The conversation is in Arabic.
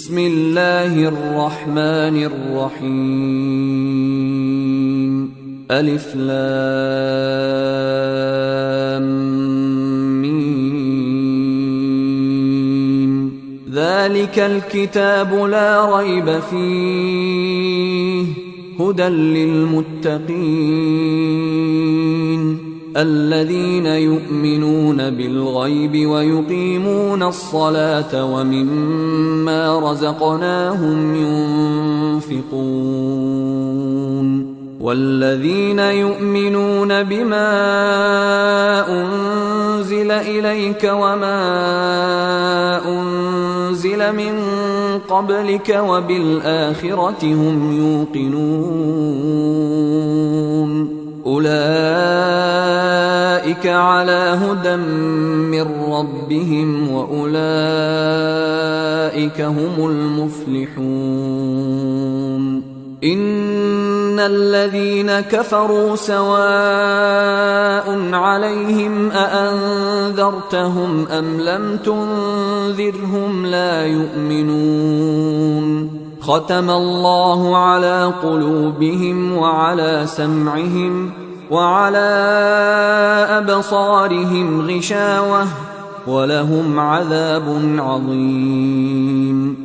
بسم الله الرحمن الرحيم ألف لام ميم ذلك الكتاب لا ريب فيه هدى للمتقين الذين يؤمنون بالغيب ويقيمون الصلاة ومما رزقناهم ينفقون والذين يؤمنون بما أنزل إليك وما أنزل من قبلك وبالآخرة هم يوقنون أولئك على هدى من ربهم وأولئك هم المفلحون إن الذين كفروا سواء عليهم أأنذرتهم أم لم تنذرهم لا يؤمنون ختم الله على قلوبهم وعلى سمعهم وعلى أبصارهم غشاوة ولهم عذاب عظيم